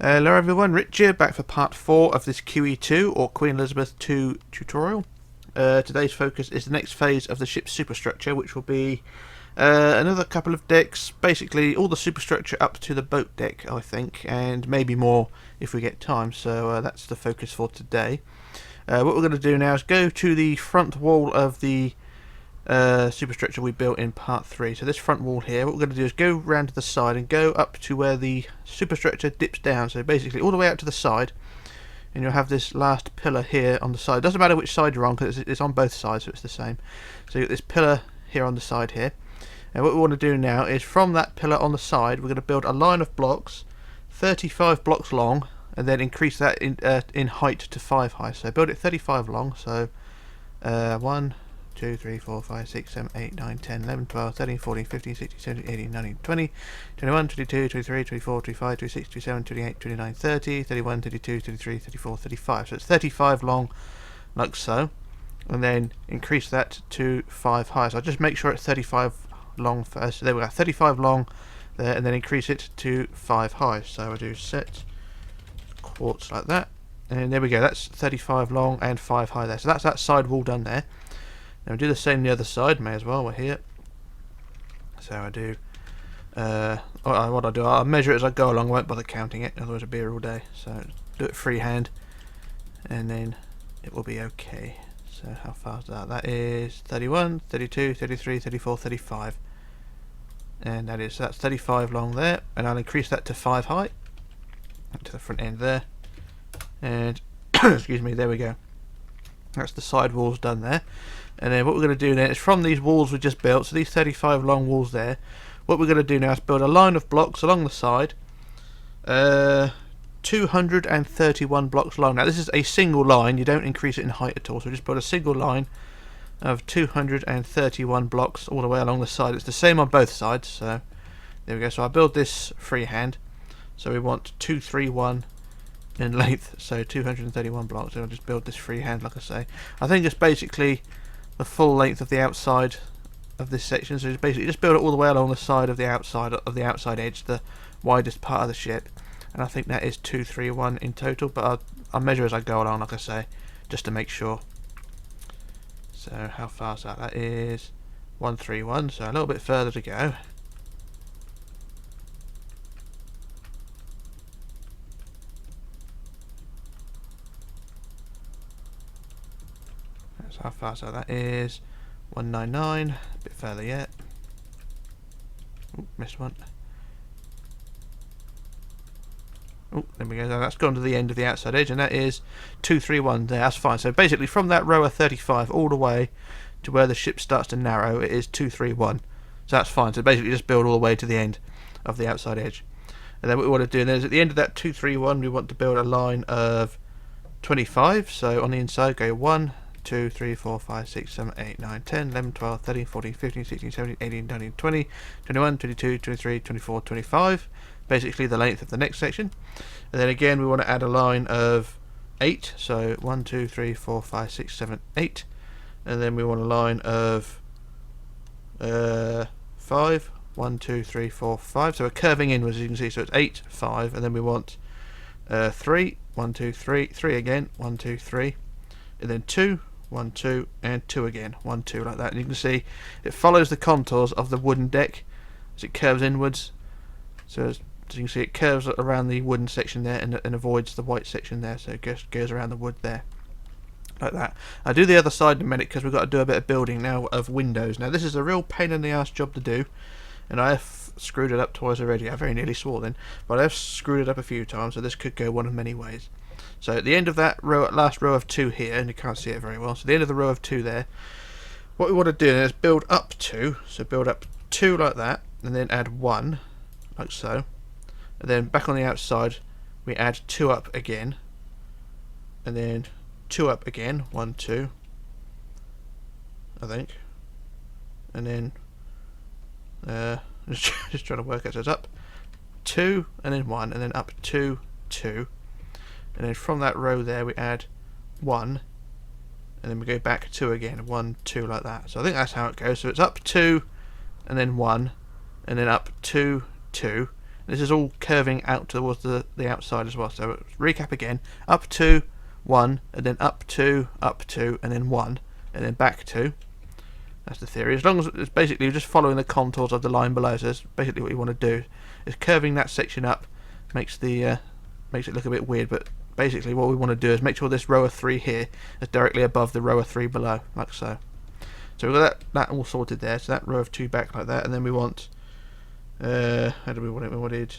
Hello everyone, Rich here, back for part 4 of this QE2 or Queen Elizabeth 2 tutorial. Today's focus is the next phase of the ship's superstructure, which will be another couple of decks, basically all the superstructure up to the boat deck, I think, and maybe more if we get time, so that's the focus for today. What we're going to do now is go to the front wall of the superstructure we built in part 3. So this front wall here, what we're going to do is go round to the side and go up to where the superstructure dips down, so basically all the way out to the side, and you'll have this last pillar here on the side. It doesn't matter which side you're on because it's on both sides, so it's the same. So you've got this pillar here on the side here, and what we want to do now is from that pillar on the side we're going to build a line of blocks 35 blocks long, and then increase that in height to 5 high. So build it 35 long, so 1, 2, 3, 4, 5, 6, 7, 8, 9, 10, 11, 12, 13, 14, 15, 16, 17, 18, 19, 20, 21, 22, 23, 24, 25, 26, 27, 28, 29, 30, 31, 32, 33, 34, 35. So it's 35 long, like so, and then increase that to 5 high. So I'll just make sure it's 35 long first. So there we go, 35 long there, and then increase it to 5 high. So I do set quartz like that, and there we go, that's 35 long and 5 high there. So that's that side wall done there. Now we do the same the other side, may as well, we're here. So I do, what I do, I'll measure it as I go along, I won't bother counting it, otherwise it'll be here all day. So do it freehand, and then it will be okay. So how far is that? That is 31, 32, 33, 34, 35. And that is, so that's 35 long there, and I'll increase that to 5 high, to the front end there. And, excuse me, there we go. That's the side walls done there. And then what we're going to do now is from these walls we just built, so these 35 long walls there, what we're going to do now is build a line of blocks along the side, 231 blocks long. Now this is a single line, you don't increase it in height at all, so just build a single line of 231 blocks all the way along the side. It's the same on both sides, so there we go. So I build this freehand, so we want 231 in length, so 231 blocks, and I'll just build this freehand like I say. I think it's basically the full length of the outside of this section, so just basically just build it all the way along the side of the outside edge, the widest part of the ship, and I think that is 231 in total, but I'll measure as I go along like I say, just to make sure. So how far is that? That is 131, so a little bit further to go. How far, so that is 199, a bit further yet. Oh, missed one. Oh, there we go, so that's gone to the end of the outside edge, and that is 231 there, that's fine. So basically from that row of 35 all the way to where the ship starts to narrow, it is 231. So that's fine, so basically just build all the way to the end of the outside edge. And then what we want to do then is at the end of that 231 we want to build a line of 25, so on the inside go 1, 2, 3, 4, 5, 6, 7, 8, 9, 10, 11, 12, 13, 14, 15, 16, 17, 18, 19, 20, 21, 22, 23, 24, 25. Basically the length of the next section. And then again we want to add a line of 8. So 1, 2, 3, 4, 5, 6, 7, 8. And then we want a line of 5. 1, 2, 3, 4, 5. So we're curving inwards as you can see. So it's 8, 5. And then we want 3. 1, 2, 3. 3 again. 1, 2, 3. And then 2. 1, 2, and 2 again, 1, 2, like that. And you can see it follows the contours of the wooden deck as it curves inwards. So as you can see, it curves around the wooden section there and avoids the white section there. So it goes around the wood there, like that. I'll do the other side in a minute because we've got to do a bit of building now of windows. Now this is a real pain in the ass job to do, and I have screwed it up twice already. I very nearly swore then, but I've screwed it up a few times, so this could go one of many ways. So at the end of that row, last row of 2 here, and you can't see it very well, so at the end of the row of 2 there, what we want to do is build up 2, so build up 2 like that, and then add 1, like so, and then back on the outside we add 2 up again, and then 2 up again, 1, 2, I think, and then just trying to work out, so it's up 2, and then 1, and then up 2, 2, and then from that row there we add 1, and then we go back 2 again, 1, 2, like that. So I think that's how it goes. So it's up 2, and then 1, and then up 2, 2, This is all curving out towards the outside as well. So recap again: up 2, 1, and then up 2, and then 1, and then back 2. That's the theory. As long as it's basically just following the contours of the line below. So that's basically what you want to do. Is curving that section up makes it look a bit weird, but basically what we want to do is make sure this row of 3 here is directly above the row of 3 below, like so. So we've got that all sorted there. So that row of 2 back like that, and then we want how do we want it? We wanted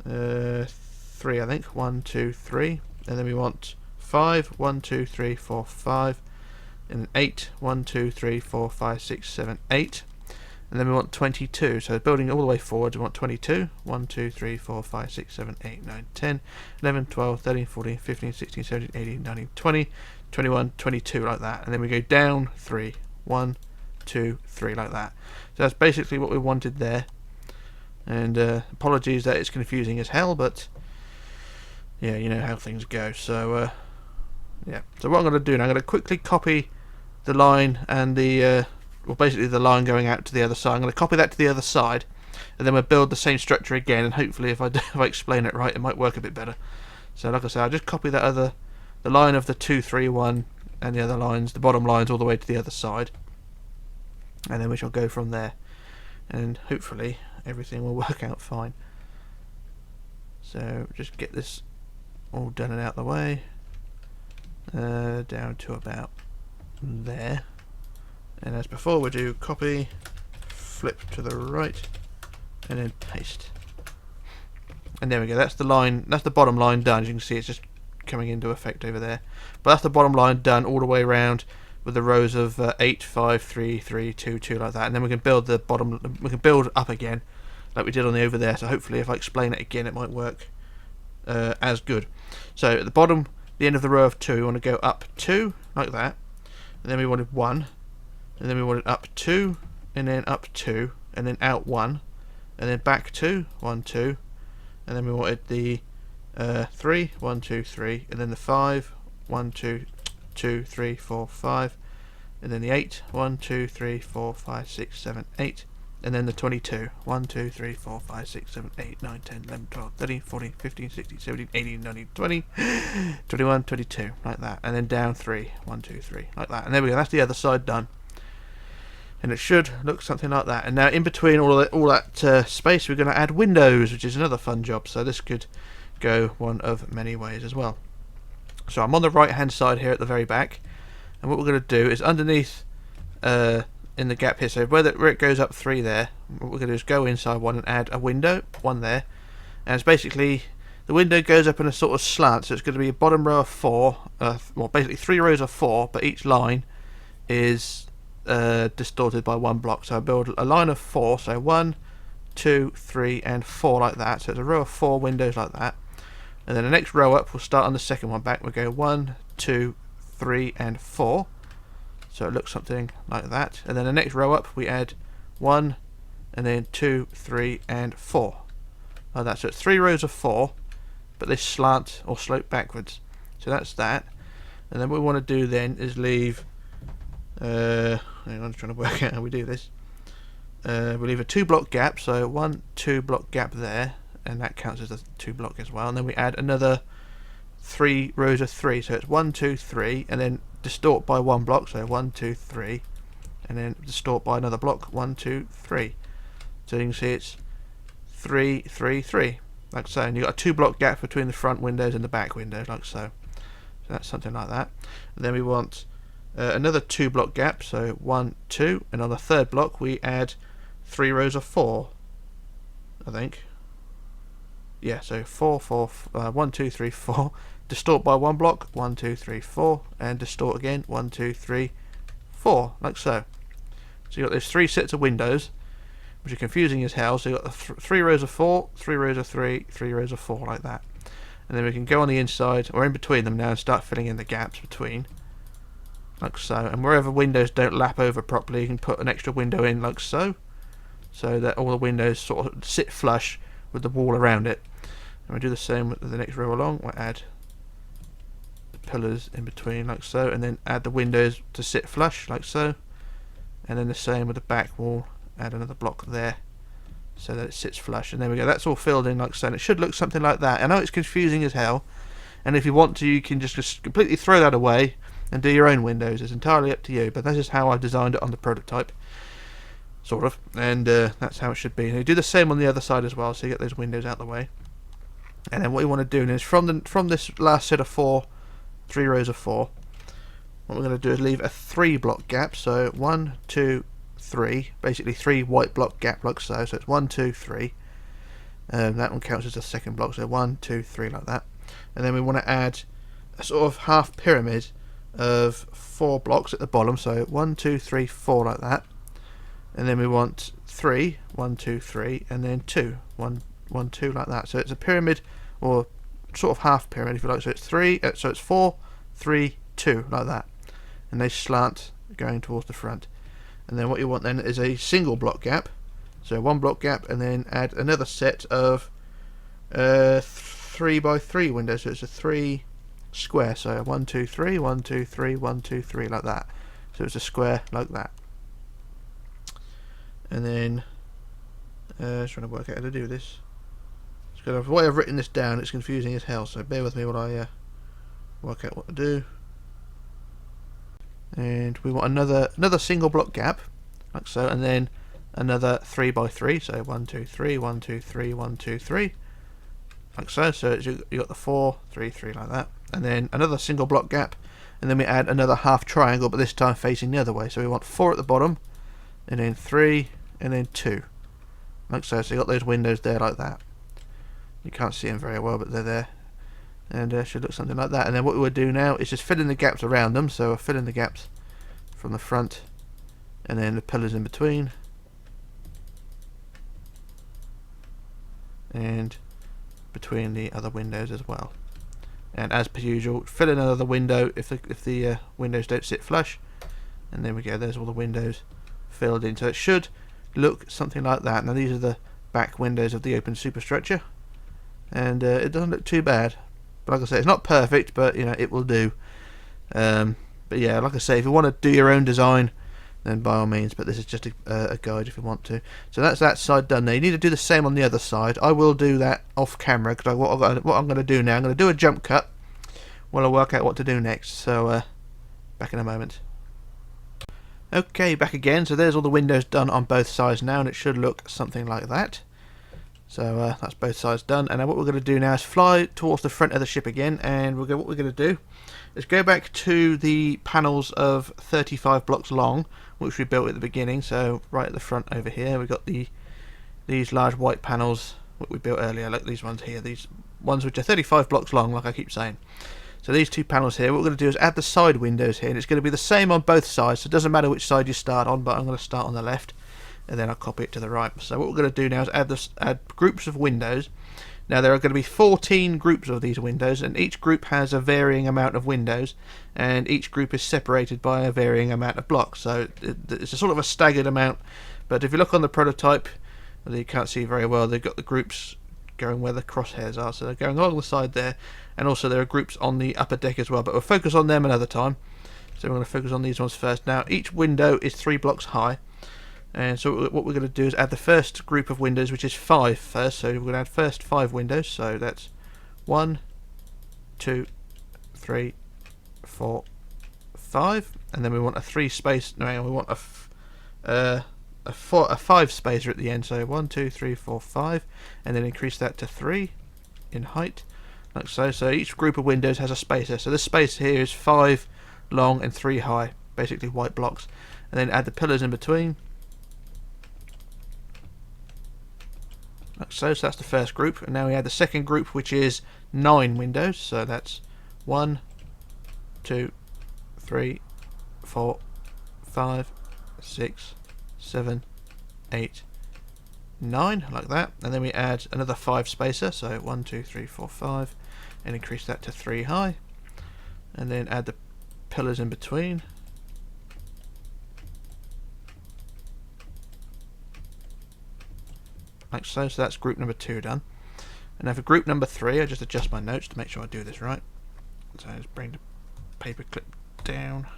3, I think. 1, 2, 3, and then we want 5. 1, 2, 3, 4, 5, and 8. 1, 2, 3, 4, 5, 6, 7, 8. And then we want 22, so building all the way forward, we want 22, 1, 2, 3, 4, 5, 6, 7, 8, 9, 10, 11, 12, 13, 14, 15, 16, 17, 18, 19, 20, 21, 22, like that. And then we go down 3, 1, 2, 3, like that. So that's basically what we wanted there. And apologies that it's confusing as hell, but yeah, you know how things go. So yeah, so what I'm going to do now, I'm going to quickly copy the line and the well, basically the line going out to the other side. I'm going to copy that to the other side, and then we'll build the same structure again, and hopefully if I explain it right, it might work a bit better. So like I said, I'll just copy the line of the 2, 3, 1, and the other lines, the bottom lines, all the way to the other side, and then we shall go from there, and hopefully everything will work out fine. So just get this all done and out of the way, down to about there. And as before, we do copy, flip to the right, and then paste. And there we go. That's the line. That's the bottom line done. As you can see, it's just coming into effect over there. But that's the bottom line done all the way around with the rows of 8, 5, 3, 3, 2, 2, like that. And then we can build the bottom. We can build up again, like we did on the over there. So hopefully, if I explain it again, it might work as good. So at the bottom, the end of the row of 2, we want to go up 2, like that. And then we wanted 1. And then we wanted up 2, and then up 2, and then out 1, and then back 2, 1, 2, and then we wanted the 3, 1, 2, 3, and then the 5, 1, 2, 2, 3, 4, 5, and then the 8, 1, 2, 3, 4, 5, 6, 7, 8, and then the 22, 1, 2, 3, 4, 5, 6, 7, 8, 9, 10, 11, 12, 13, 14, 15, 16, 17, 18, 19, 20, 21, 22, like that, and then down 3, 1, 2, 3, like that, and there we go. That's the other side done. And it should look something like that. And now in between all that space, we're going to add windows, which is another fun job. So this could go one of many ways as well. So I'm on the right hand side here at the very back, and what we're going to do is underneath in the gap here, so where it goes up 3 there, what we're going to do is go inside 1 and add a window, 1 there. And it's basically, the window goes up in a sort of slant, so it's going to be a bottom row of 4, well basically 3 rows of 4, but each line is distorted by 1 block. So I build a line of 4, so 1, 2, 3, and 4, like that. So it's a row of 4 windows like that. And then the next row up, we'll start on the second one back. We'll go 1, 2, 3, and 4. So it looks something like that. And then the next row up, we add 1, and then 2, 3, and 4, like that. So it's 3 rows of 4, but they slant or slope backwards. So that's that. And then what we want to do then is leave I'm trying to work out how we do this. We leave a 2 block gap, so 1, 2 block gap there, and that counts as a 2 block as well. And then we add another 3 rows of 3, so it's 1, 2, 3, and then distort by 1 block, so 1, 2, 3, and then distort by another block, 1, 2, 3. So you can see it's 3, 3, 3, like so. And you've got a 2 block gap between the front windows and the back windows, like so. So that's something like that. And then we want another 2 block gap, so 1, 2, and on the third block we add 3 rows of 4, I think. Yeah, so 4, 4, 1, 2, 3, 4. Distort by 1 block, 1, 2, 3, 4, and distort again, 1, 2, 3, 4, like so. So you've got those 3 sets of windows, which are confusing as hell. So you've got the 3 rows of 4, 3 rows of 3, 3 rows of 4, like that. And then we can go on the inside, or in between them now, and start filling in the gaps between, like so. And wherever windows don't lap over properly, you can put an extra window in, like so, so that all the windows sort of sit flush with the wall around it. And we do the same with the next row along. We'll add the pillars in between, like so, and then add the windows to sit flush, like so. And then the same with the back wall, add another block there, so that it sits flush. And there we go, that's all filled in like so, and it should look something like that. I know it's confusing as hell, and if you want to, you can just completely throw that away and do your own windows. It's entirely up to you, but that's just how I've designed it on the prototype, sort of, and that's how it should be. And you do the same on the other side as well, so you get those windows out the way. And then what you want to do is from this last set of 3 rows of 4, what we're going to do is leave a 3 block gap. So 1, 2, 3, basically 3 white block gap like so. So it's 1, 2, 3. That one counts as a second block. So 1, 2, 3 like that. And then we want to add a sort of half pyramid of 4 blocks at the bottom. So 1, 2, 3, 4 like that. And then we want 3, 1, 2, 3, and then 2, 1, 1, 2 like that. So it's a pyramid, or sort of half pyramid if you like. So it's 4, 3, 2 like that, and they slant going towards the front. And then what you want then is a single block gap, so 1 block gap, and then add another set of 3 by 3 windows. So it's a 3 square. So 1, 2, 3, 1, 2, 3, 1, 2, 3 like that. So it's a square like that. And then just trying to work out how to do this. The way I've written this down, it's confusing as hell, so bear with me while I work out what to do. And we want another single block gap, like so, and then another 3 by 3, so 1, 2, 3, 1, 2, 3, 1, 2, 3, like so. So you got the 4, 3, 3 like that, and then another single block gap, and then we add another half triangle, but this time facing the other way. So we want 4 at the bottom, and then 3, and then 2, like so. So you got those windows there like that. You can't see them very well, but they're there, and should look something like that. And then what we would do now is just fill in the gaps around them. So we'll fill in the gaps from the front, and then the pillars in between, and between the other windows as well. And as per usual, fill in another window if the windows don't sit flush. And there we go. There's all the windows filled in. So it should look something like that. Now these are the back windows of the open superstructure. And it doesn't look too bad, but like I say, it's not perfect, but you know, it will do. But yeah, like I say, if you want to do your own design, then by all means, but this is just a guide if you want to. So that's that side done there. You need to do the same on the other side. I will do that off camera, because what I'm going to do now, I'm going to do a jump cut while I work out what to do next. So back in a moment. Okay, back again. So there's all the windows done on both sides now, and it should look something like that. So that's both sides done, and now what we're going to do now is fly towards the front of the ship again, and what we're going to do is go back to the panels of 35 blocks long, which we built at the beginning. So right at the front over here, we've got these large white panels that we built earlier, like these ones here, these ones which are 35 blocks long, like I keep saying. So these 2 panels here, what we're going to do is add the side windows here, and it's going to be the same on both sides, so it doesn't matter which side you start on, but I'm going to start on the left, and then I'll copy it to the right. So what we're going to do now is add groups of windows. Now there are going to be 14 groups of these windows, and each group has a varying amount of windows, and each group is separated by a varying amount of blocks. So it's a sort of a staggered amount, but if you look on the prototype, you can't see very well, they've got the groups going where the crosshairs are, so they're going along the side there, and also there are groups on the upper deck as well, but we'll focus on them another time. So we're going to focus on these ones first. Now each window is 3 blocks high. And so what we're going to do is add the first group of windows, which is 5 first. So we're going to add first 5 windows. So that's 1, 2, 3, 4, 5, and then we want a 3 space. No, we want a 5 spacer at the end. So 1, 2, 3, 4, 5, and then increase that to 3 in height, like so. So each group of windows has a spacer. So this spacer here is 5 long and 3 high, basically white blocks. And then add the pillars in between. Like so, so that's the first group, and now we add the second group, which is 9 windows. So that's 1, 2, 3, 4, 5, 6, 7, 8, 9, like that. And then we add another 5 spacer, so 1, 2, 3, 4, 5, and increase that to 3 high. And then add the pillars in between. Like so. So that's group number 2 done. And now for group number 3, I just adjust my notes to make sure I do this right. So let's bring the paper clip down.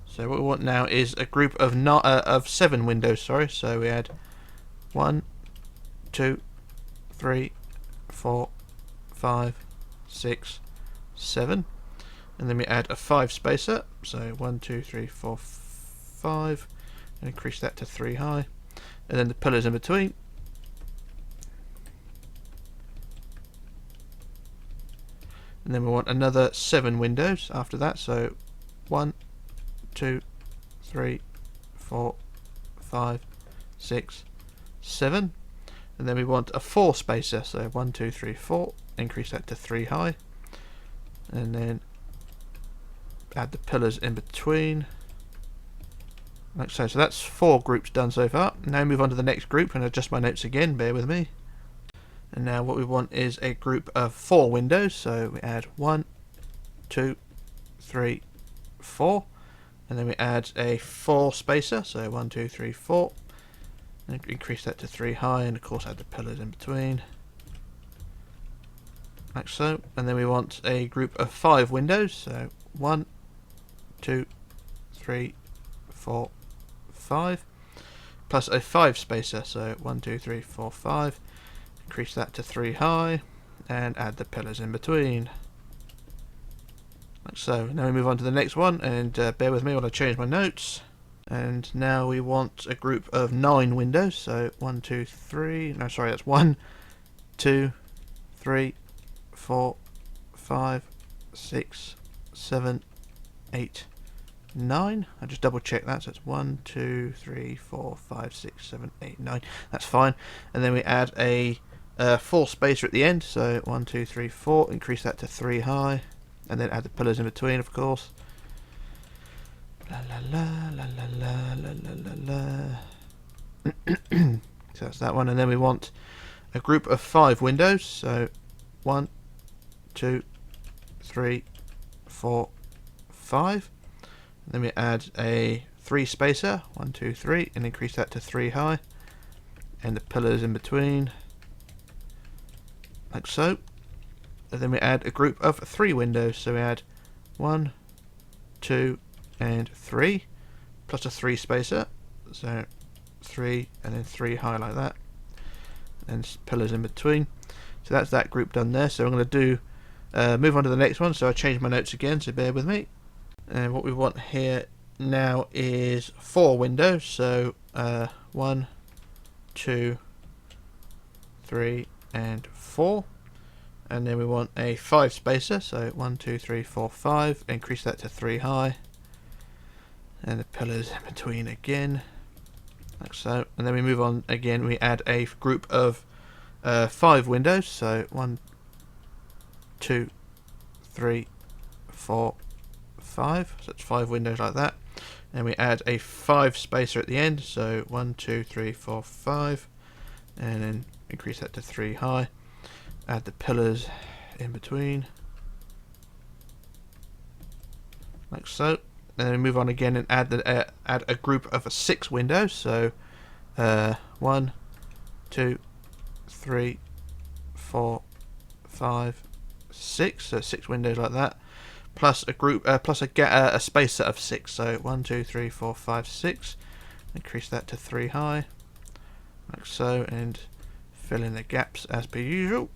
So what we want now is a group of 7 windows. Sorry. So we add 1, 2, 3, 4, 5, 6, 7, and then we add a 5 spacer, so 1, 2, 3, 4, 5, and increase that to 3 high, and then the pillars in between. And then we want another 7 windows after that, so 1, 2, 3, 4, 5, 6, 7. And then we want a 4 spacer, so 1, 2, 3, 4, increase that to 3 high. And then add the pillars in between. Like so. So that's 4 groups done so far. Now move on to the next group and adjust my notes again, bear with me. And now what we want is a group of 4 windows, so we add 1, 2, 3, 4, and then we add a 4 spacer, so 1, 2, 3, 4, and increase that to 3 high, and of course add the pillars in between, like so. And then we want a group of 5 windows, so 1, 2, 3, 4, 5, plus a 5 spacer, so 1, 2, 3, 4, 5. Increase that to 3 high and add the pillars in between, like so. Now we move on to the next one, and bear with me while I change my notes. And now we want a group of 9 windows, so 1, 2, 3, no sorry, that's 1, 2, 3, 4, 5, 6, 7, 8, 9. I just double check that, so it's 1, 2, 3, 4, 5, 6, 7, 8, 9. That's fine. And then we add a 4 spacer at the end, so 1, 2, 3, 4, increase that to 3 high, and then add the pillars in between, of course. La la la la la la la la la. So that's that one, and then we want a group of 5 windows, so 1, 2, 3, 4, 5. And then we add a 3 spacer, 1, 2, 3, and increase that to 3 high, and the pillars in between, like so. And then we add a group of 3 windows, so we add 1, 2, and 3, plus a 3 spacer, so 3 and then 3 high like that, and pillars in between. So that's that group done there. So I'm going to do move on to the next one, so I changed my notes again, so bear with me. And what we want here now is 4 windows, so 1, 2, 3, and 4. And then we want a 5 spacer, so 1, 2, 3, 4, 5. Increase that to 3 high, and the pillars in between again, like so. And then we move on again. We add a group of 5 windows, so 1, 2, 3, 4, 5. So it's 5 windows like that. And we add a 5 spacer at the end, so 1, 2, 3, 4, 5, and then increase that to 3 high. Add the pillars in between, like so. And then we move on again and add a group of 6 windows, so 1, 2, 3, 4, 5, 6. So 6 windows like that, plus a group plus a spacer of 6, so 1, 2, 3, 4, 5, 6. Increase that to 3 high, like so, and fill in the gaps as per usual,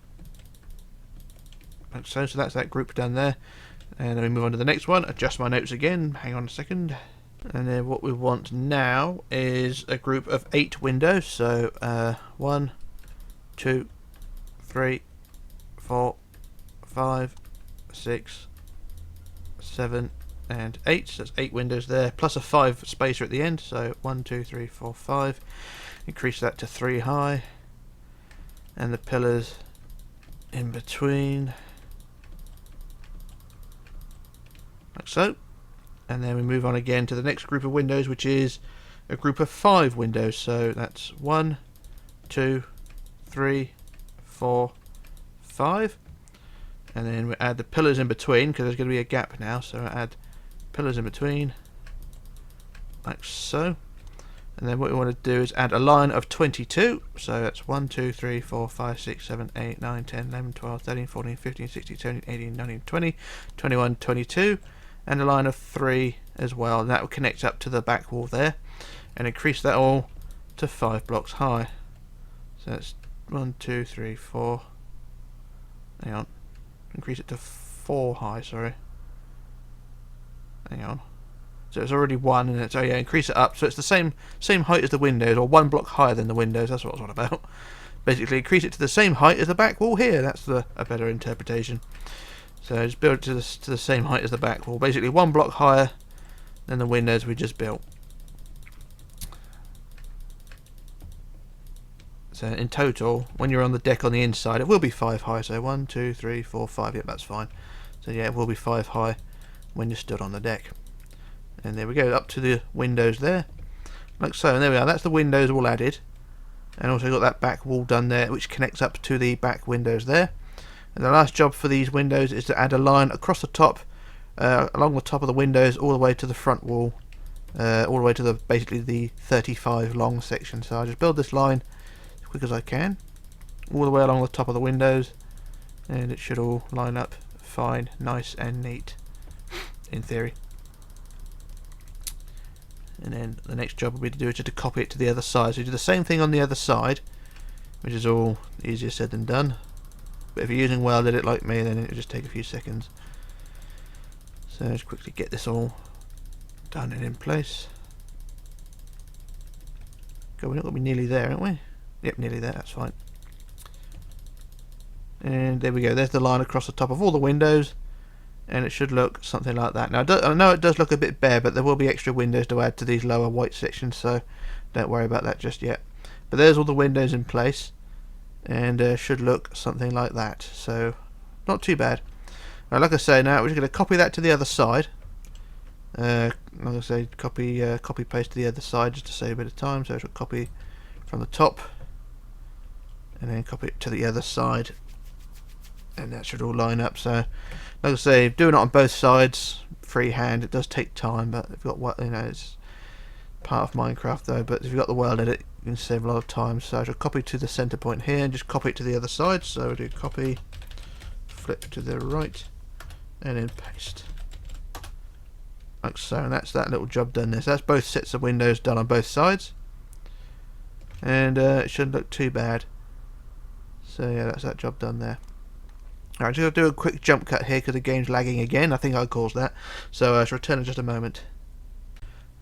like so. So that's that group done there. And then we move on to the next one. Adjust my notes again, hang on a second. And then what we want now is a group of 8 windows, so 1, 2, 3, 4, 5, 6, 7, and 8. So that's 8 windows there, plus a 5 spacer at the end, so 1, 2, 3, 4, 5. Increase that to 3 high, and the pillars in between, like so. And then we move on again to the next group of windows, which is a group of 5 windows, so that's 1, 2, 3, 4, 5. And then we add the pillars in between, because there's going to be a gap now, so I add pillars in between, like so. And then what we want to do is add a line of 22, so that's 1, 2, 3, 4, 5, 6, 7, 8, 9, 10, 11, 12, 13, 14, 15, 16, 17, 18, 19, 20, 21, 22, and a line of 3 as well, and that will connect up to the back wall there, and increase that all to 5 blocks high. So that's 1, 2, 3, 4. Hang on. Increase it to 4 high, sorry. Hang on. So it's already 1, and it's, oh yeah, increase it up. So it's the same height as the windows, or 1 block higher than the windows. That's what I was on about. Basically, increase it to the same height as the back wall here. That's a better interpretation. So just build it to the same height as the back wall. Basically, 1 block higher than the windows we just built. So in total, when you're on the deck on the inside, it will be 5 high. So 1, 2, 3, 4, 5. Yep, that's fine. So yeah, it will be 5 high when you're stood on the deck. And there we go, up to the windows there, like so. And there we are. That's the windows all added, and also got that back wall done there, which connects up to the back windows there. And the last job for these windows is to add a line across the top, along the top of the windows, all the way to the front wall, all the way to the basically the 35 long section. So I just build this line as quick as I can, all the way along the top of the windows, and it should all line up fine, nice and neat, in theory. And then the next job will be to do is just to copy it to the other side. So you do the same thing on the other side, which is all easier said than done. But if you're using welded it like me, then it'll just take a few seconds. So just quickly get this all done and in place. God, we're not going to be nearly there, aren't we? Yep, nearly there, that's fine. And there we go, there's the line across the top of all the windows. And it should look something like that. Now, I know it does look a bit bare, but there will be extra windows to add to these lower white sections, so don't worry about that just yet. But there's all the windows in place, and should look something like that. So, not too bad. Right, like I say, now we're just going to copy that to the other side. Like I say, copy paste to the other side just to save a bit of time. So, I shall copy from the top, and then copy it to the other side. And that should all line up. So, like I say, doing it on both sides, freehand, it does take time, but if you've got, it's part of Minecraft though. But if you've got the world edit, you can save a lot of time. So I shall copy to the center point here and just copy it to the other side. So we do copy, flip to the right, and then paste, like so. And that's that little job done there. So that's both sets of windows done on both sides, and it shouldn't look too bad. So yeah, that's that job done there. Alright, just going to do a quick jump cut here because the game's lagging again. I think I caused that. So I shall return in just a moment.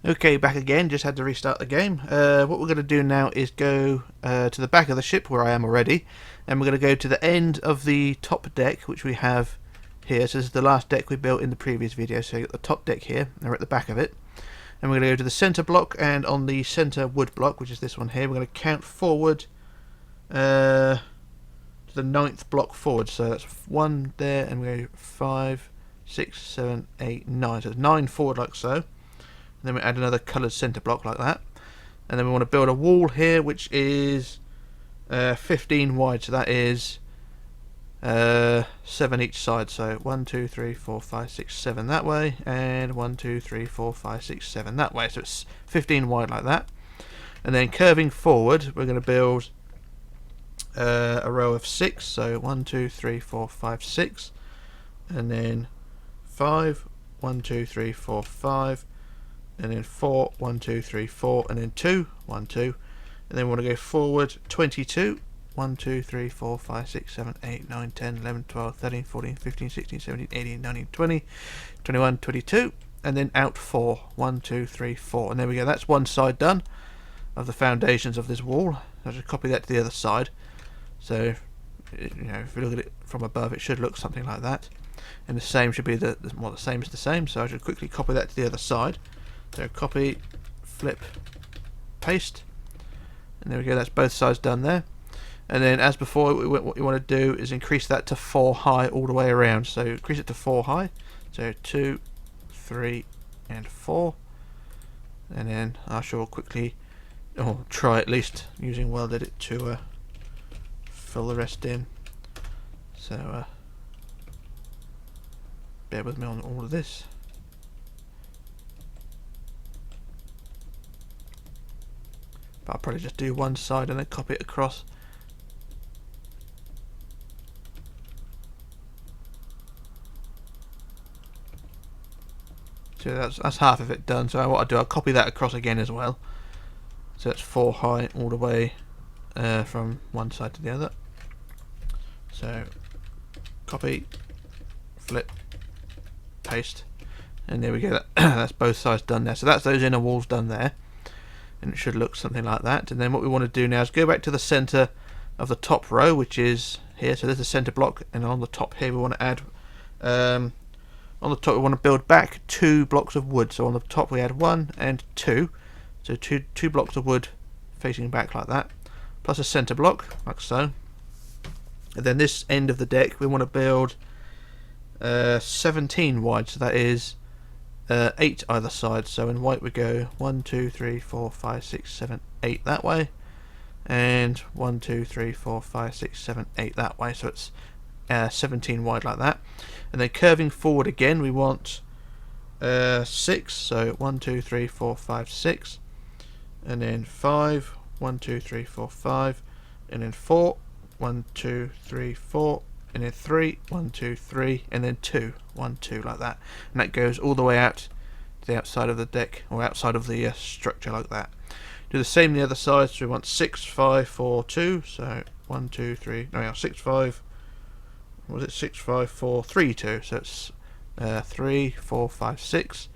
Okay, back again. Just had to restart the game. What we're going to do now is go to the back of the ship where I am already. And we're going to go to the end of the top deck, which we have here. So this is the last deck we built in the previous video. So you've got the top deck here, and we're at the back of it. And we're going to go to the center block, and on the center wood block, which is this one here, we're going to count forward the 9th block forward. So that's 1 there, and we go 5, 6, 7, 8, 9. So it's 9 forward like so. And then we add another coloured centre block like that. And then we want to build a wall here which is 15 wide. So that is 7 each side. So 1, 2, 3, 4, 5, 6, 7 that way, and 1, 2, 3, 4, 5, 6, 7 that way. So it's 15 wide like that. And then curving forward, we're going to build a row of 6, so 1, 2, 3, 4, 5, 6, and then 5, 1, 2, 3, 4, 5, and then 4, 1, 2, 3, 4, and then 2, 1, 2, and then we want to go forward 22, 1, 2, 3, 4, 5, 6, 7, 8, 9, 10, 11, 12, 13, 14, 15, 16, 17, 18, 19, 20, 21, 22, and then out 4, 1, 2, 3, 4, and there we go. That's one side done of the foundations of this wall. I'll just copy that to the other side. So, if you look at it from above, it should look something like that. And the same should be the same is the same. So I should quickly copy that to the other side. So copy, flip, paste, and there we go. That's both sides done there. And then, as before, what you want to do is increase that to 4 high all the way around. So increase it to 4 high. So 2, 3, and 4. And then I shall quickly, try at least using Weld Edit to fill the rest in. So bear with me on all of this. But I'll probably just do one side and then copy it across. So that's half of it done. So what I'll do, I'll copy that across again as well. So it's 4 high all the way from one side to the other. So copy, flip, paste, and there we go. That's both sides done there. So that's those inner walls done there, and it should look something like that. And then what we want to do now is go back to the center of the top row, which is here. So there's the center block, and on the top here we want to add on the top we want to build back 2 blocks of wood. So on the top we add 1 and 2, so two blocks of wood facing back like that, plus a center block like so. And then this end of the deck we want to build 17 wide, so that is 8 either side. So in white we go 1, 2, 3, 4, 5, 6, 7, 8 that way, and 1, 2, 3, 4, 5, 6, 7, 8 that way. So it's 17 wide like that. And then curving forward again we want 6, so 1, 2, 3, 4, 5, 6, and then 5, 1, 2, 3, 4, 5, and then 4, 1, 2, 3, 4, and then 3, 1, 2, 3, and then 2, 1, 2 like that. And that goes all the way out to the outside of the deck, or outside of the structure like that. Do the same on the other side. So we want 6, 5, 4, 2, so 1, 2, 3, no, 6, 5, what was it, 6, 5, 4, 3, 2, so it's 3, 4, 5, 6,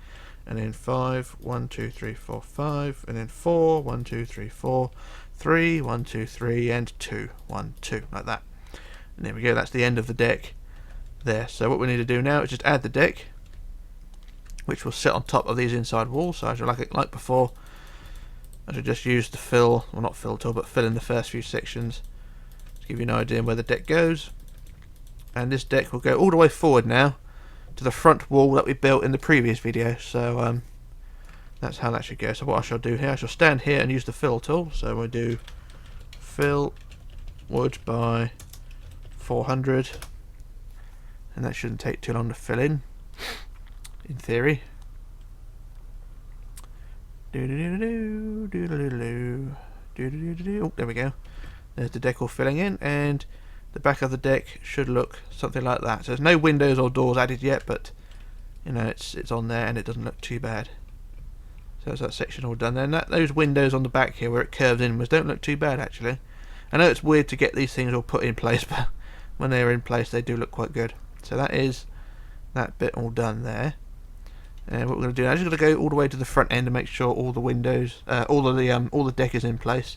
and then 5, 1, 2, 3, 4, 5, and then 4, 1, 2, 3, 4, 3, 1, 2, 3, and 2, 1, 2 like that. And there we go, that's the end of the deck there. So what we need to do now is just add the deck, which will sit on top of these inside walls. So as like before, I should just use the fill, well not fill tool, but fill in the first few sections to give you an idea where the deck goes. And this deck will go all the way forward now to the front wall that we built in the previous video. So that's how that should go. So what I shall do here, I shall stand here and use the fill tool. So we'll do fill wood by 400, and that shouldn't take too long to fill in theory. Oh, there we go. There's the deck all filling in, and the back of the deck should look something like that. So there's no windows or doors added yet, but you know it's on there and it doesn't look too bad. So that's that section all done there. And those windows on the back here where it curves inwards don't look too bad actually. I know it's weird to get these things all put in place, but when they're in place they do look quite good. So that is that bit all done there. And what we're going to do now is just going to go all the way to the front end and make sure all the windows, all the deck is in place,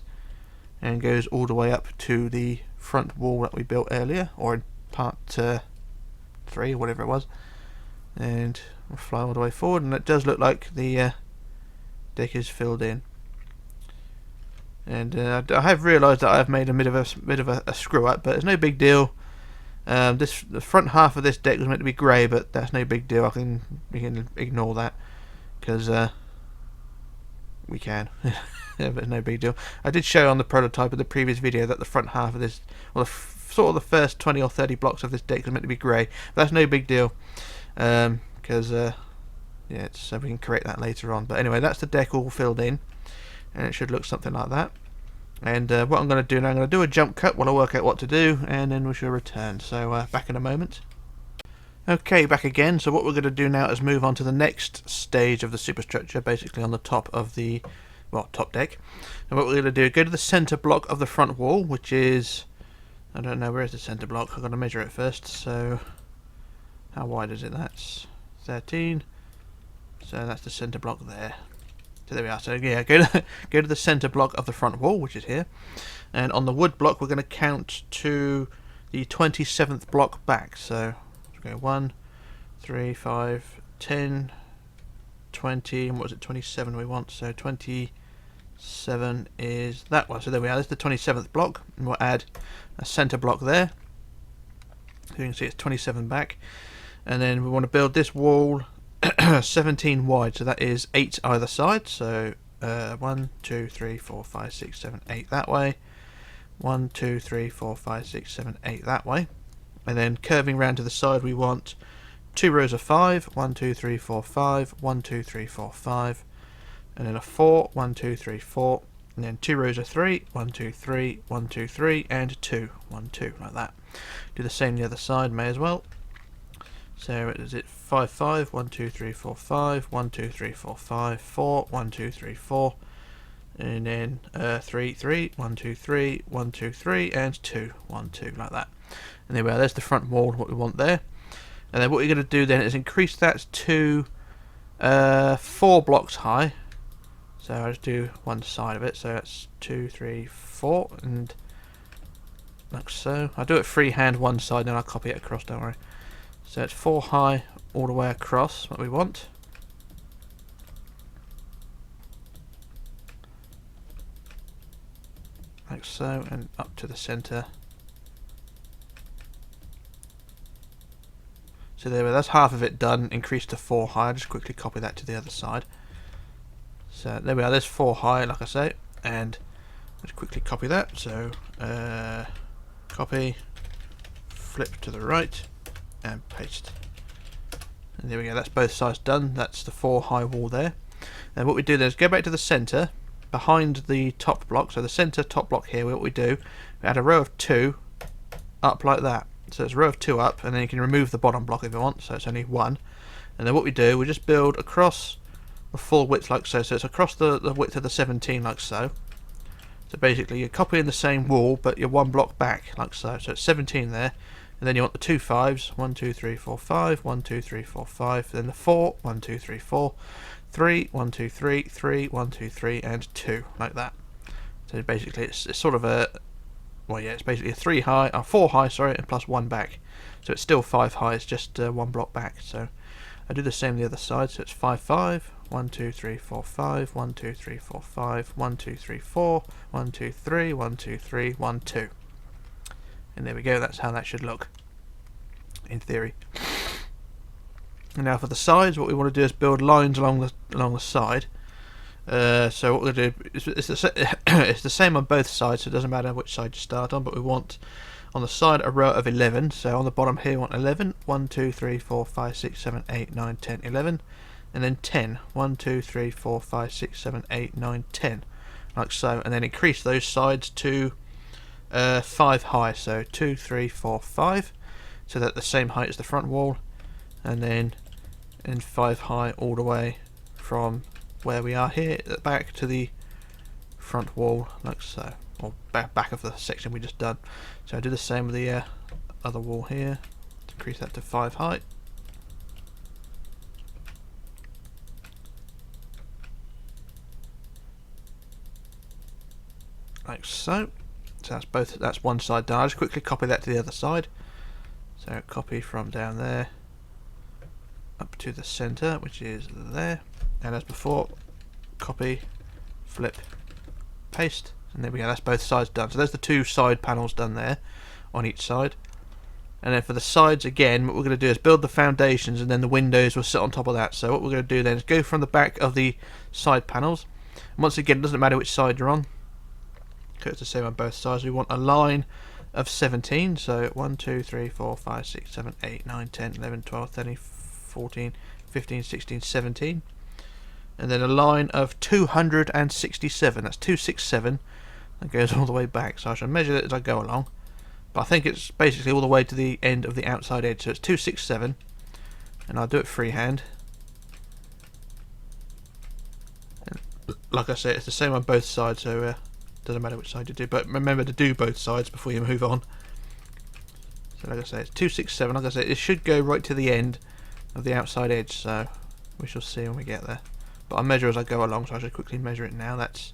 and goes all the way up to the front wall that we built earlier, or in part 3 or whatever it was. And we'll fly all the way forward, and it does look like the deck is filled in. And I have realised that I've made a bit of a screw up, but it's no big deal. The front half of this deck was meant to be grey, but that's no big deal. We can ignore that because we can. Yeah, but it's no big deal. I did show on the prototype of the previous video that the front half of this, well, sort of the first 20 or 30 blocks of this deck was meant to be grey. But that's no big deal because yeah, so we can correct that later on. But anyway, that's the deck all filled in, and it should look something like that. And what I'm going to do now, I'm going to do a jump cut while I work out what to do, and then we shall return. So back in a moment. Okay, back again. So what we're going to do now is move on to the next stage of the superstructure, basically on the top of the, well, top deck. And what we're going to do, go to the centre block of the front wall, which is, I don't know, where is the centre block? I've got to measure it first. So how wide is it? That's 13. So that's the centre block there. So there we are. So yeah, go to the centre block of the front wall, which is here, and on the wood block we're going to count to the 27th block back. So we'll go 1, 3, 5, 10, 20, and what was it? 27 we want. So 27 is that one. So there we are. This is the 27th block, and we'll add a centre block there. So you can see it's 27 back, and then we want to build this wall 17 wide, so that is 8 either side. So 1, 2, 3, 4, 5, 6, 7, 8 that way, 1, 2, 3, 4, 5, 6, 7, 8 that way, and then curving round to the side we want 2 rows of 5, 1, 2, 3, 4, 5, 1, 2, 3, 4, 5, and then a 4, 1, 2, 3, 4, and then 2 rows of 3, 1, 2, 3, 1, 2, 3, and 2, 1, 2 like that. Do the same the other side, may as well. So is it 5, 5, 1, 2, 3, 4, 5, 1, 2, 3, 4, 5, 4, 1, 2, 3, 4, and then 3, 3, 1, 2, 3, 1, 2, 3, and 2, 1, 2, like that. And there we are. There's the front wall, what we want there. And then what you're going to do then is increase that to 4 blocks high. So I'll just do one side of it. So that's 2, 3, 4, and like so. I'll do it freehand one side, then I'll copy it across, don't worry. So it's 4 high all the way across, what we want. Like so, and up to the centre. So there we go, that's half of it done, increased to 4 high. I'll just quickly copy that to the other side. So there we are, there's 4 high, like I say, and let's quickly copy that. So copy, flip to the right, and paste. And there we go, that's both sides done. That's the 4 high wall there. And what we do then is go back to the centre, behind the top block. So the centre top block here, what we do, we add a row of 2 up like that. So it's a row of 2 up, and then you can remove the bottom block if you want, so it's only 1. And then what we do, we just build across the full width like so. So it's across the width of the 17 like so. So basically you're copying the same wall, but you're 1 block back like so. So it's 17 there. And then you want the 2 5s, 1, 2, 3, 4, 5, 1, 2, 3, 4, 5, then the 4, 1, 2, 3, 4, 3, 1, 2, 3, 3, 1, 2, 3, and 2, like that. So basically it's sort of a, well yeah, it's basically a 3 high, 4 high, sorry, and plus 1 back. So it's still 5 high, it's just 1 block back. So I do the same on the other side, so it's 5, 5, 1, 2, 3, 4, 5, 1, 2, 3, 4, 5, 1, 2, 3, 4, 1, 2, 3, 1, 2, 3, 1, 2. And there we go, that's how that should look, in theory. And now for the sides, what we want to do is build lines along the side. So what we're going to do, it's the same on both sides, so it doesn't matter which side you start on, but we want on the side a row of 11. So on the bottom here we want 11, 1, 2, 3, 4, 5, 6, 7, 8, 9, 10, 11. And then 10, 1, 2, 3, 4, 5, 6, 7, 8, 9, 10. Like so, and then increase those sides to 5 high, so 2, 3, 4, 5, so that the same height as the front wall, and then 5 high all the way from where we are here at the back to the front wall, like so, or back of the section we just done. So I do the same with the other wall here, increase that to 5 high. Like so. So that's one side done. I'll just quickly copy that to the other side. So copy from down there up to the centre, which is there. And as before, copy, flip, paste, and there we go, that's both sides done. So there's the 2 side panels done there on each side. And then for the sides again, what we're going to do is build the foundations, and then the windows will sit on top of that. So what we're going to do then is go from the back of the side panels. And once again, it doesn't matter which side you're on, it's the same on both sides. We want a line of 17, so 1, 2, 3, 4, 5, 6, 7, 8, 9, 10, 11, 12, 13, 14, 15, 16, 17. And then a line of 267, that's 267, that goes all the way back. So I shall measure it as I go along, but I think it's basically all the way to the end of the outside edge. So it's 267, and I'll do it freehand. And like I said, it's the same on both sides, so doesn't matter which side you do, but remember to do both sides before you move on. So like I say, it's 267. Like I say, it should go right to the end of the outside edge, so we shall see when we get there. But I measure as I go along, so I should quickly measure it now. That's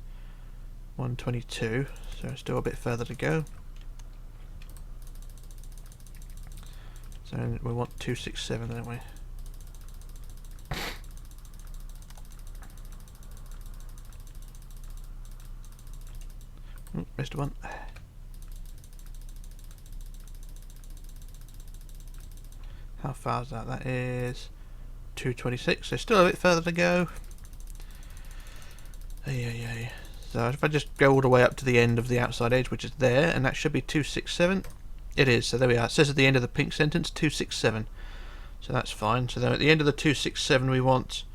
122, so still a bit further to go. So we want 267, don't we? Missed one. How far is that? That is 226, so still a bit further to go. Yeah. So if I just go all the way up to the end of the outside edge, which is there, and that should be 267. It is, so there we are. It says at the end of the pink sentence 267. So that's fine. So then at the end of the 267 we want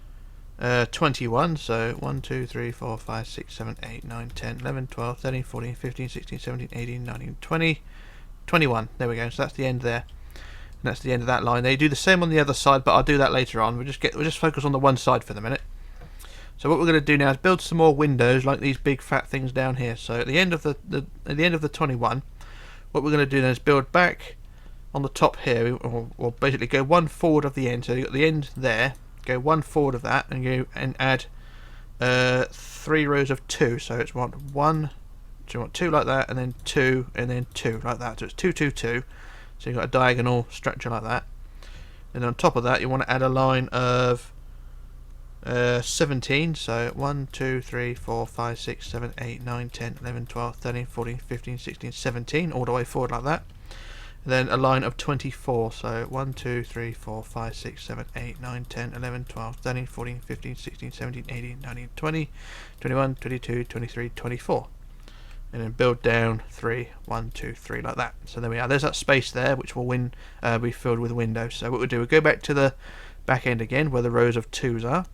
21, so 1, 2, 3, 4, 5, 6, 7, 8, 9, 10, 11, 12, 13, 14, 15, 16, 17, 18, 19, 20, 21. There we go, so that's the end there. And that's the end of that line. They do the same on the other side, but I'll do that later on. We'll just focus on the one side for the minute. So what we're going to do now is build some more windows like these big fat things down here. So at the end of the 21, what we're going to do now is build back on the top here, or basically go one forward of the end. So you've got the end there, go one forward of that, and go and add 3 rows of 2. So it's one, so you want 2 like that, and then 2, and then 2 like that. So it's 2, 2, 2. So you've got a diagonal structure like that. And on top of that, you want to add a line of 17. So 1, 2, 3, 4, 5, 6, 7, 8, 9, 10, 11, 12, 13, 14, 15, 16, 17, all the way forward like that. And then a line of 24. So 1, 2, 3, 4, 5, 6, 7, 8, 9, 10, 11, 12, 13, 14, 15, 16, 17, 18, 19, 20, 21, 22, 23, 24. And then build down 3, 1, 2, 3 like that. So there we are. There's that space there, which will be filled with windows. So what we'll do, we'll go back to the back end again, where the rows of 2s are.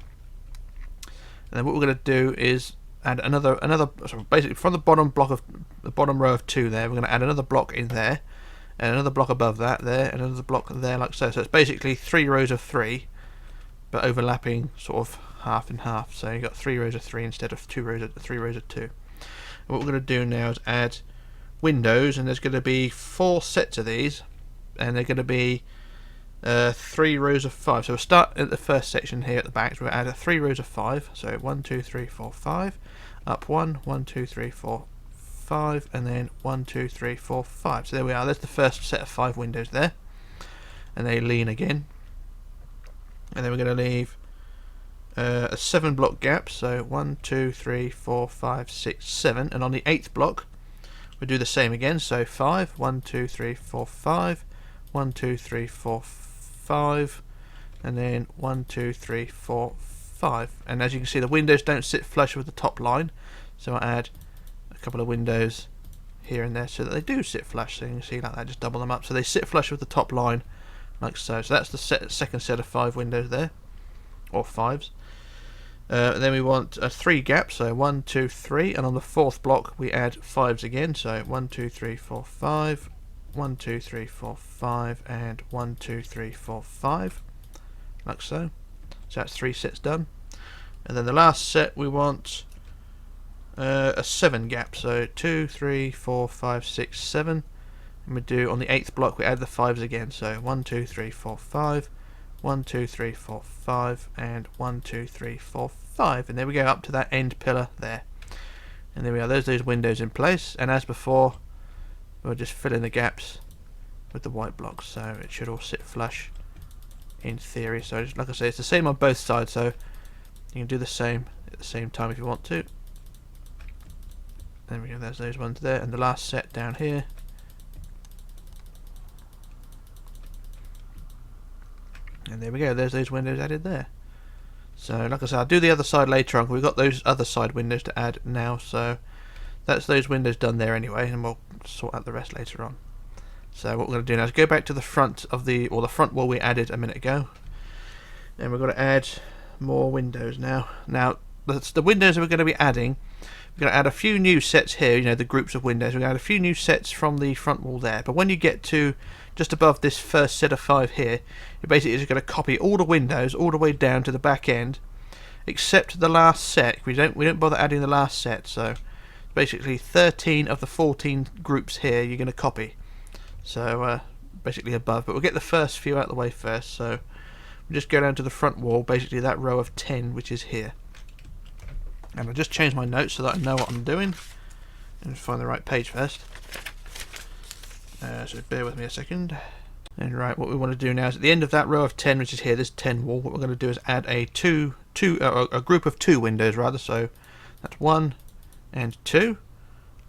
And then what we're going to do is add another. So basically, from the bottom row of 2 there, we're going to add another block in there, and another block above that there, and another block there, like so. So it's basically 3 rows of 3, but overlapping sort of half and half. So you've got 3 rows of 3 instead of 3 rows of 2. What we're going to do now is add windows, and there's going to be 4 sets of these, and they're going to be 3 rows of 5. So we'll start at the first section here at the back. So we'll add 3 rows of 5. So 1, 2, 3, 4, 5. Up 1, 1, 2, 3, 4, 5, and then 1, 2, 3, 4, 5. So there we are. There's the first set of 5 windows there, and they lean again. And then we're going to leave a 7 block gap. So 1, 2, 3, 4, 5, 6, 7, and on the 8th block we'll do the same again. So 5, 1, 2, 3, 4, 5, 1, 2, 3, 4, 5, and then 1, 2, 3, 4, 5. And as you can see, the windows don't sit flush with the top line, so I'll add a couple of windows here and there so that they do sit flush. So you can see like that, just double them up so they sit flush with the top line, like so. So that's the second set of 5 windows there, or 5s. Then we want 3 gaps, so 1, 2, 3, and on the 4th block we add 5s again. So 1, 2, 3, 4, 5. 1, 2, 3, 4, 5, and 1, 2, 3, 4, 5, like so. So that's 3 sets done. And then the last set we want a 7 gap, so 2, 3, 4, 5, 6, 7. And we do on the 8th block we add the 5s again, so 1, 2, 3, 4, 5, 1, 2, 3, 4, 5, and 1, 2, 3, 4, 5. And there we go, up to that end pillar there. And there we are, there's those windows in place, and as before, we'll just fill in the gaps with the white blocks, so it should all sit flush in theory. So just, like I say, it's the same on both sides, so you can do the same at the same time if you want to. There we go, there's those ones there, and the last set down here. And there we go, there's those windows added there. So like I said, I'll do the other side later on, because we've got those other side windows to add now, so that's those windows done there anyway, and we'll sort out the rest later on. So what we're going to do now is go back to the front of the front wall we added a minute ago, and we're going to add more windows now. Now that's the windows that we're going to be adding. We're going to add a few new sets here, you know, the groups of windows. We're going to add a few new sets from the front wall there, but when you get to just above this first set of 5 here, you're basically just going to copy all the windows all the way down to the back end, except the last set. We don't bother adding the last set, so basically 13 of the 14 groups here you're going to copy, so basically above, but we'll get the first few out of the way first. So we'll just go down to the front wall, basically that row of 10 which is here, and I'll just change my notes so that I know what I'm doing and find the right page first. So bear with me a second. And right, what we want to do now is at the end of that row of 10 which is here, this 10 wall, what we're going to do is add a group of 2 windows rather, so that's 1 and 2,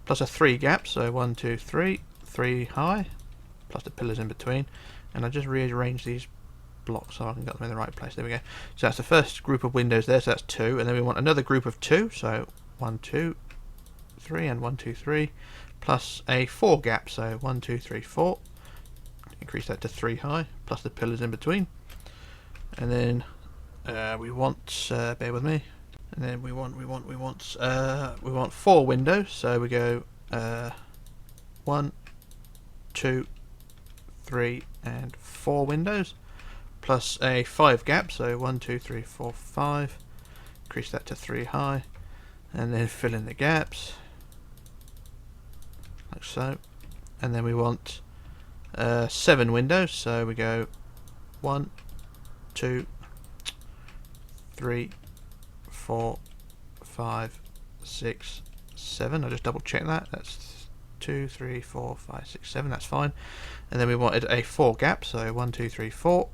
plus a 3 gap, so 1, 2, 3, 3 high, plus the pillars in between, and I just rearrange these blocks so I can get them in the right place. There we go. So that's the first group of windows there, so that's 2, and then we want another group of 2, so 1, 2, 3, and 1, 2, 3, plus a 4 gap, so 1, 2, 3, 4, increase that to 3 high, plus the pillars in between, and then we want, bear with me, and then we want 4 windows, so we go 1, 2, 3, and 4 windows, plus a 5 gap, so 1, 2, 3, 4, 5, increase that to 3 high, and then fill in the gaps like so. And then we want 7 windows, so we go 1, 2, 3, 4, 5, 6, 7. I'll just double check that. That's 2, 3, 4, 5, 6, 7. That's fine. And then we wanted a 4 gap, so 1, 2, 3, 4.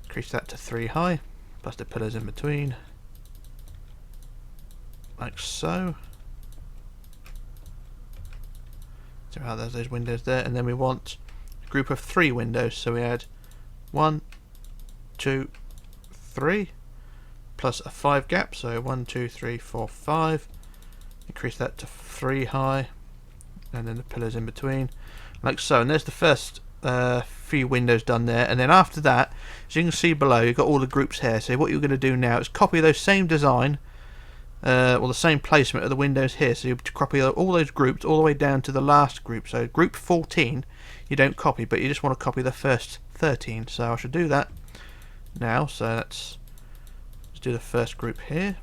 Increase that to 3 high, plus the pillars in between, like so. So how there's those windows there, and then we want a group of 3 windows. So we add 1, 2, 3, plus a 5 gap. So 1, 2, 3, 4, 5. Increase that to 3 high, and then the pillars in between, like so. And there's the first few windows done there. And then after that, as you can see below, you've got all the groups here. So what you're going to do now is copy those same design, or the same placement of the windows here. So you copy all those groups all the way down to the last group. So group 14 you don't copy, but you just want to copy the first 13. So I should do that now. So let's do the first group here,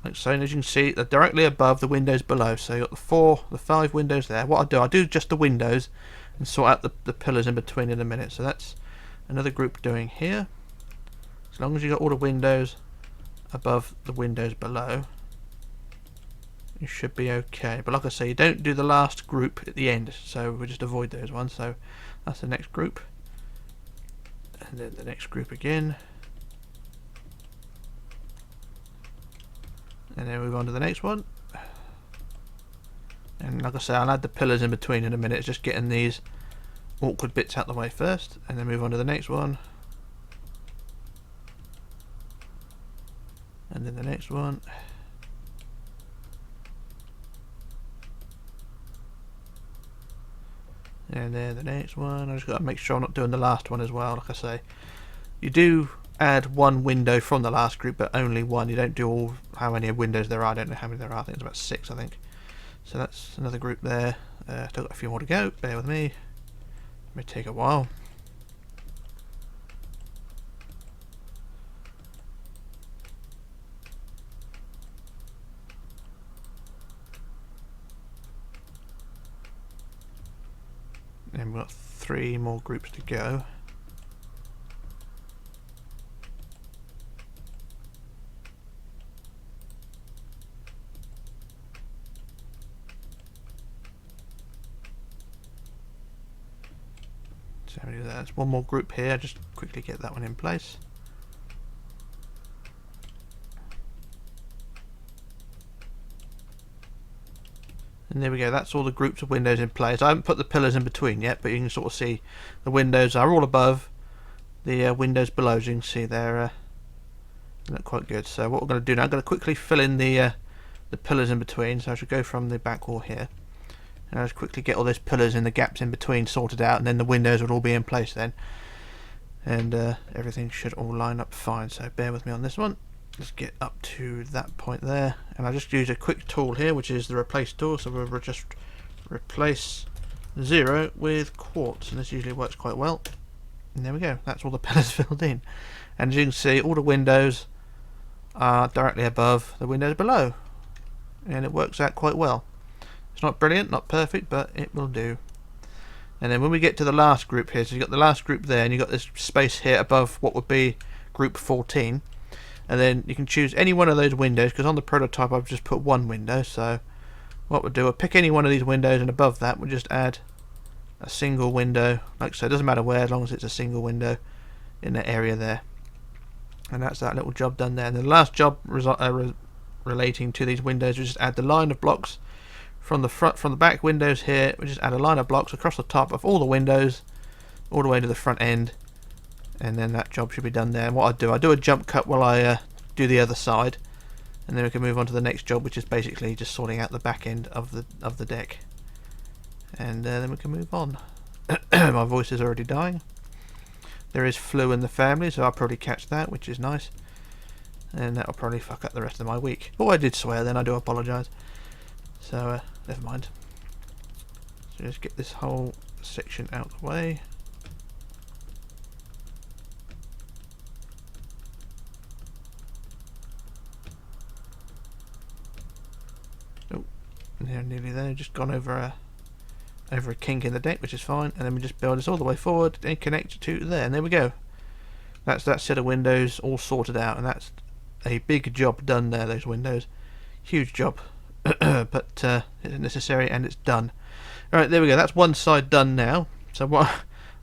like so. And as you can see, they're directly above the windows below. So you've got the 5 windows there. What I'll do just the windows and sort out the pillars in between in a minute. So that's another group doing here. As long as you got all the windows above the windows below, you should be okay. But like I say, you don't do the last group at the end, so we'll just avoid those ones. So that's the next group, and then the next group again, and then move on to the next one. And like I say, I'll add the pillars in between in a minute. It's just getting these awkward bits out the way first, and then move on to the next one, and then the next one, and then the next one. I just got to make sure I'm not doing the last one as well. Like I say, you do add 1 window from the last group, but only 1. You don't do all how many windows there are. I don't know how many there are. I think it's about 6, I think. So that's another group there. Still got a few more to go. Bear with me. It may take a while. And we've got 3 more groups to go. So there's 1 more group here. Just quickly get that one in place. And there we go, that's all the groups of windows in place. I haven't put the pillars in between yet, but you can sort of see the windows are all above the windows below. As you can see, they're look quite good. So what we're going to do now, I'm going to quickly fill in the pillars in between. So I should go from the back wall here, and I'll just quickly get all those pillars in the gaps in between sorted out, and then the windows will all be in place then, and everything should all line up fine. So bear with me on this one. Let's get up to that point there, and I'll just use a quick tool here, which is the replace tool. So we'll just replace 0 with quartz, and this usually works quite well. And there we go, that's all the pillars filled in. And as you can see, all the windows are directly above the windows below, and it works out quite well. It's not brilliant, not perfect, but it will do. And then when we get to the last group here, so you've got the last group there, and you've got this space here above what would be group 14. And then you can choose any one of those windows, because on the prototype I've just put 1 window. So what we'll do, we'll pick any one of these windows, and above that we'll just add a single window. Like so, it doesn't matter where, as long as it's a single window in that area there. And that's that little job done there. And the last job relating to these windows, we just add the line of blocks from the front, from the back windows here. We just add a line of blocks across the top of all the windows, all the way to the front end. And then that job should be done there. And what I do a jump cut while I do the other side, and then we can move on to the next job, which is basically just sorting out the back end of the deck, and then we can move on. My voice is already dying. There is flu in the family, so I'll probably catch that, which is nice, and that'll probably fuck up the rest of my week. Oh, I did swear then, I do apologise. So never mind. So just get this whole section out of the way. nearly there. Just gone over a kink in the deck, which is fine, and then we just build this all the way forward and connect it to there, and there we go. That's that set of windows all sorted out, and that's a big job done there. Those windows, huge job, but it's necessary and it's done. All right, there we go. That's one side done now. So what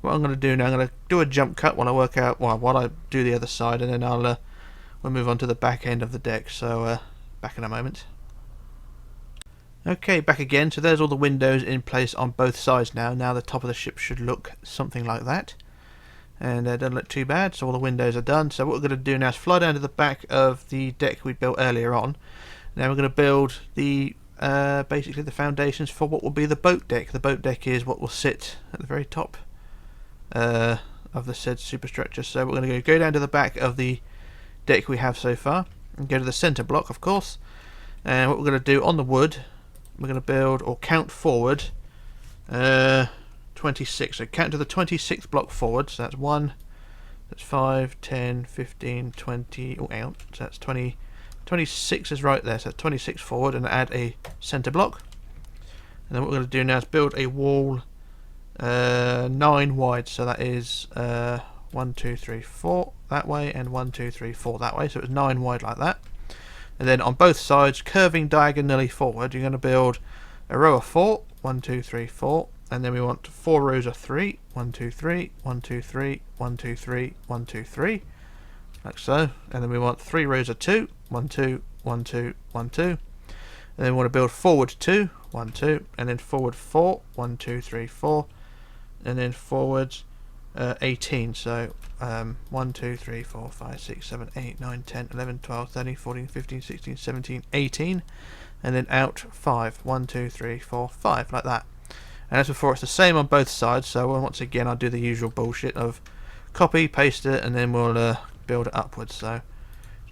I'm going to do now, I'm going to do a jump cut while I work out while I do the other side, and then we'll move on to the back end of the deck. So back in a moment. Okay, back again. So there's all the windows in place on both sides now. Now the top of the ship should look something like that. And it doesn't look too bad, so all the windows are done. So what we're going to do now is fly down to the back of the deck we built earlier on. Now we're going to build the basically the foundations for what will be the boat deck. The boat deck is what will sit at the very top of the said superstructure. So we're going to go down to the back of the deck we have so far and go to the centre block, of course. And what we're going to do on the wood, we're going to build or count forward 26. So count to the 26th block forward. So that's 1, that's 5, 10, 15, 20. Oh, out. So that's 20. 26 is right there. So that's 26 forward, and add a centre block. And then what we're going to do now is build a wall 9 wide. So that is 1, 2, 3, 4 that way, and 1, 2, 3, 4 that way. So it's 9 wide like that. And then on both sides, curving diagonally forward, you're going to build a row of 4, 1, 2, 3, 4, and then we want 4 rows of 3, 1, 2, 3, 1, 2, 3, 1, 2, 3, 1, 2, 3, like so. And then we want 3 rows of 2, 1, 2, 1, 2, 1, 2. And then we want to build forward 2, 1, 2, and then forward 4, 1, 2, 3, 4, and then forward 18. So 1, 2, 3, 4, 5, 6, 7, 8, 9, 10, 11, 12, 13, 14, 15, 16, 17, 18, and then out 5, 1, 2, 3, 4, 5, like that. And as before, it's the same on both sides. So once again, I'll do the usual bullshit of copy, paste it, and then we'll build it upwards. So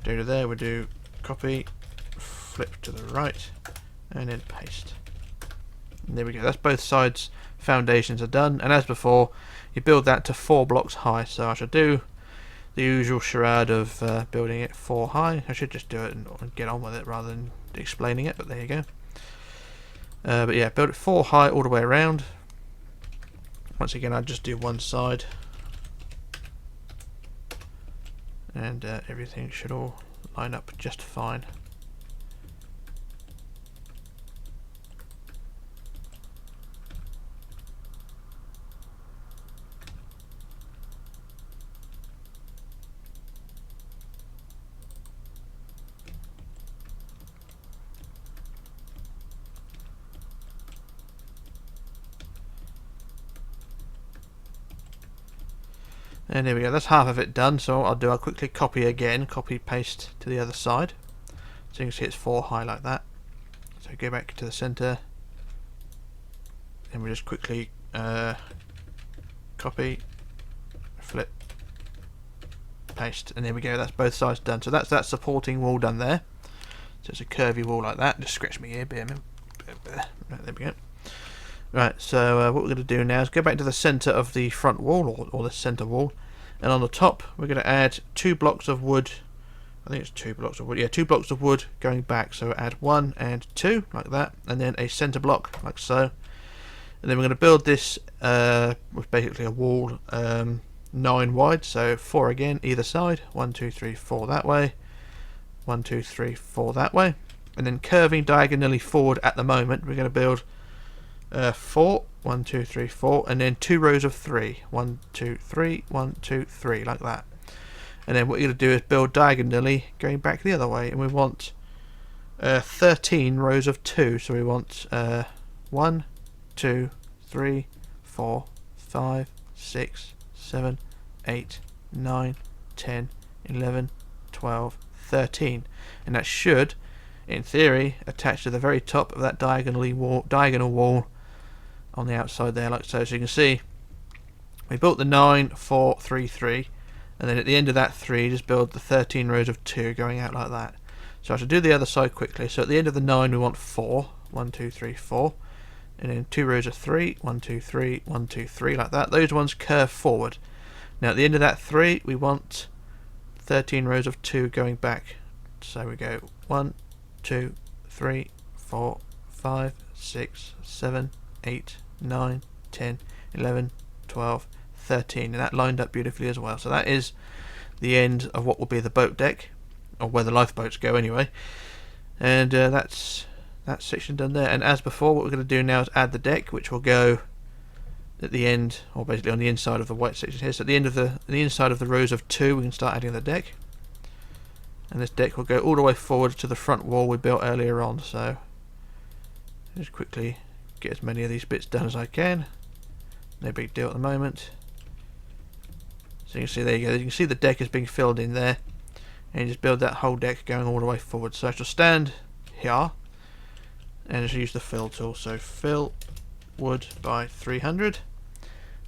do to there, we'll do copy, flip to the right, and then paste. And there we go. That's both sides. Foundations are done, and as before, you build that to 4 blocks high. So I should do the usual charade of building it 4 high. I should just do it and get on with it rather than explaining it, but there you go. But yeah, build it 4 high all the way around. Once again, I'll just do one side, and everything should all line up just fine. And there we go, that's half of it done. So what I'll quickly copy again, copy paste to the other side. So you can see it's 4 high like that. So go back to the centre, and we just quickly copy, flip, paste, and there we go, that's both sides done. So that's that supporting wall done there. So it's a curvy wall like that. Just scratch me ear, right, there we go. Right, so what we're going to do now is go back to the centre of the front wall, or the centre wall, and on the top we're going to add 2 blocks of wood. I think it's 2 blocks of wood. Yeah, 2 blocks of wood going back. So add 1 and 2 like that, and then a centre block like so. And then we're going to build this with basically a wall 9 wide. So 4 again either side. 1, 2, 3, 4 that way. 1, 2, 3, 4 that way. And then curving diagonally forward at the moment, we're going to build 4, 1, 2, 3, 4, and then 2 rows of 3, 1, 2, 3, 1, 2, 3, like that. And then what you're going to do is build diagonally going back the other way, and we want 13 rows of 2. So we want 1, 2, 3, 4, 5, 6, 7, 8, 9, 10, 11, 12, 13, and that should, in theory, attach to the very top of that diagonal wall on the outside there, like so. So you can see we built the 9, 4, 3, 3, and then at the end of that 3 just build the 13 rows of 2 going out like that. So I should do the other side quickly. So at the end of the 9 we want 4, 1, 2, 3, 4, and then 2 rows of 3, 1, 2, 3, 1, 2, 3, like that. Those ones curve forward. Now at the end of that 3 we want 13 rows of 2 going back. So we go 1, 2, 3, 4, 5, 6, 7, 8, 9, 10, 11, 12, 13, and that lined up beautifully as well. So that is the end of what will be the boat deck, or where the lifeboats go anyway. And that's that section done there. And as before, what we're going to do now is add the deck, which will go at the end, or basically on the inside of the white section here. So at the end of the inside of the rows of 2, we can start adding the deck. And this deck will go all the way forward to the front wall we built earlier on. So just quickly get as many of these bits done as I can. No big deal at the moment. So you can see, there you go, you can see the deck is being filled in there, and you just build that whole deck going all the way forward. So I shall stand here and just use the fill tool. So fill wood by 300,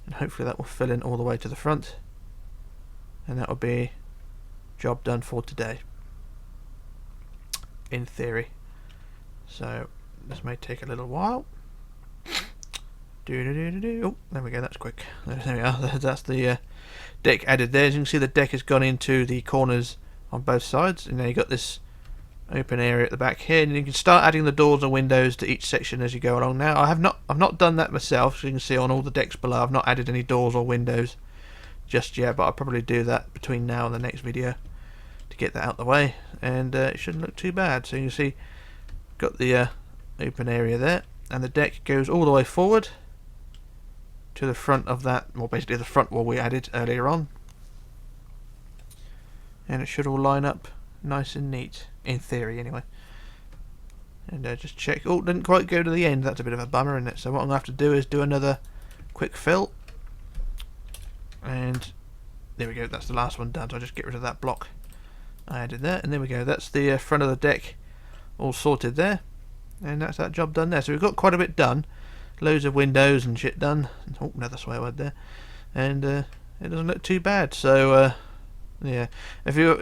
and hopefully that will fill in all the way to the front, and that will be job done for today, in theory. So this may take a little while. Oh, there we go, that's quick. There we are, that's the deck added there. As you can see, the deck has gone into the corners on both sides, and now you've got this open area at the back here, and you can start adding the doors and windows to each section as you go along. Now I've not done that myself, so you can see on all the decks below I've not added any doors or windows just yet, but I'll probably do that between now and the next video to get that out of the way, and it shouldn't look too bad. So you can see got the open area there, and the deck goes all the way forward to the front of that, well, basically the front wall we added earlier on, and it should all line up nice and neat, in theory anyway. And just check. Oh, didn't quite go to the end. That's a bit of a bummer, isn't it? So what I'm going to have to do is do another quick fill, and there we go, that's the last one done. So I'll just get rid of that block I added there, and there we go, that's the front of the deck all sorted there, and that's that job done there. So we've got quite a bit done, loads of windows and shit done. Oh, another swear word there. And it doesn't look too bad. So yeah, if you're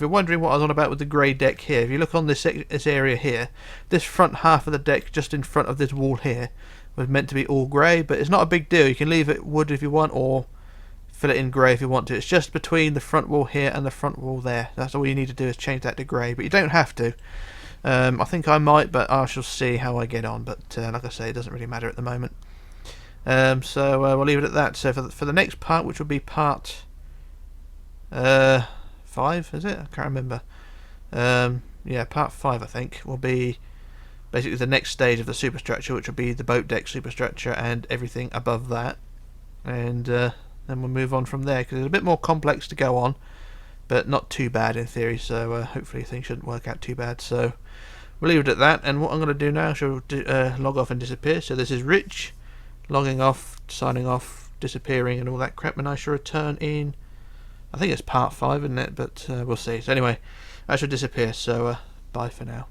wondering what I was on about with the grey deck here, if you look on this area here, this front half of the deck just in front of this wall here was meant to be all grey, but it's not a big deal. You can leave it wood if you want, or fill it in grey if you want to. It's just between the front wall here and the front wall there. That's all you need to do, is change that to grey, but you don't have to. I think I might, but I shall see how I get on. But like I say, it doesn't really matter at the moment. So we'll leave it at that. So for the next part, which will be part 5, is it? I can't remember. Yeah, part 5 I think will be basically the next stage of the superstructure, which will be the boat deck superstructure and everything above that. And then we'll move on from there, because it's a bit more complex to go on, but not too bad in theory. So hopefully things shouldn't work out too bad. So we'll leave it at that. And what I'm going to do now, shall log off and disappear. So this is Rich logging off, signing off, disappearing, and all that crap. And I shall return in, I think it's part 5, isn't it? But we'll see. So anyway, I shall disappear. So bye for now.